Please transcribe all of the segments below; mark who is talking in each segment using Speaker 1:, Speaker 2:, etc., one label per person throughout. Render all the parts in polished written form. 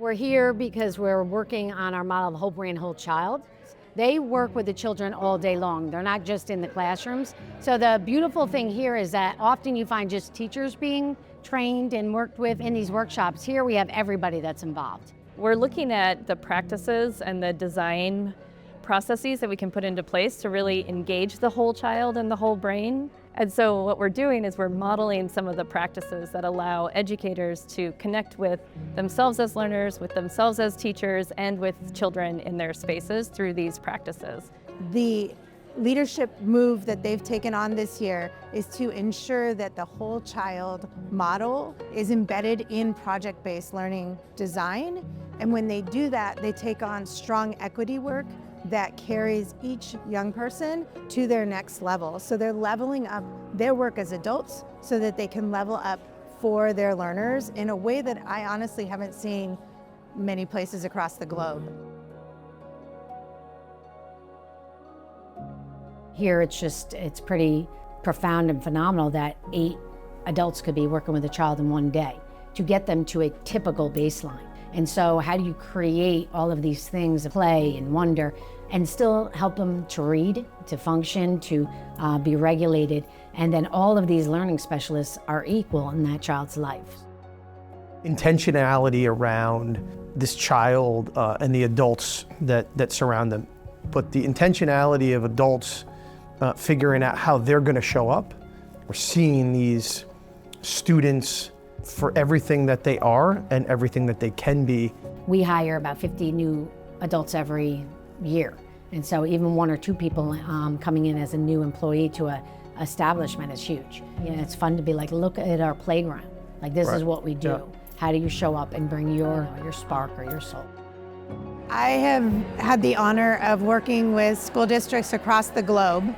Speaker 1: We're here because we're working on our model of whole brain, whole child. They work with the children all day long. They're not just in the classrooms. So the beautiful thing here is that often you find just teachers being trained and worked with in these workshops. Here we have everybody that's involved.
Speaker 2: We're looking at the practices and the design processes that we can put into place to really engage the whole child and the whole brain. And so what we're doing is we're modeling some of the practices that allow educators to connect with themselves as learners, with themselves as teachers, and with children in their spaces through these practices.
Speaker 3: The leadership move that they've taken on this year is to ensure that the whole child model is embedded in project-based learning design. And when they do that, they take on strong equity work that carries each young person to their next level. So they're leveling up their work as adults so that they can level up for their learners in a way that I honestly haven't seen many places across the globe.
Speaker 1: Here it's pretty profound and phenomenal that 8 adults could be working with a child in one day to get them to a typical baseline. And so how do you create all of these things, play and wonder, and still help them to read, to function, to be regulated, and then all of these learning specialists are equal in that child's life.
Speaker 4: Intentionality around this child and the adults that surround them, but the intentionality of adults figuring out how they're going to show up. We're seeing these students for everything that they are and everything that they can be.
Speaker 1: We hire about 50 new adults every year. And so even 1 or 2 people coming in as a new employee to an establishment is huge. You know, it's fun to be like, look at our playground. Like, this is what we do. Yeah. How do you show up and bring your spark or your soul?
Speaker 3: I have had the honor of working with school districts across the globe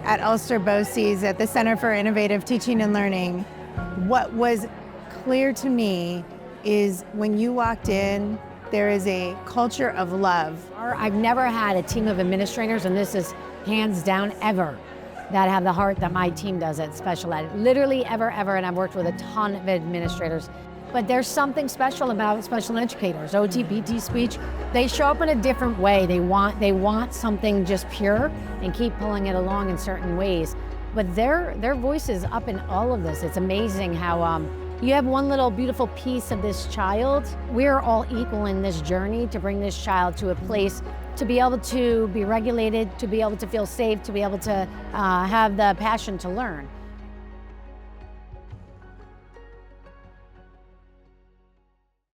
Speaker 3: at Ulster BOCES at the Center for Innovative Teaching and Learning. What was clear to me is when you walked in, there is a culture of love.
Speaker 1: I've never had a team of administrators, and this is hands down ever, that have the heart that my team does at Special Ed. Literally ever, and I've worked with a ton of administrators. But there's something special about special educators, OT, PT, speech. They show up in a different way. They want something just pure and keep pulling it along in certain ways. But their voice is up in all of this. It's amazing how you have one little beautiful piece of this child. We're all equal in this journey to bring this child to a place to be able to be regulated, to be able to feel safe, to be able to have the passion to learn.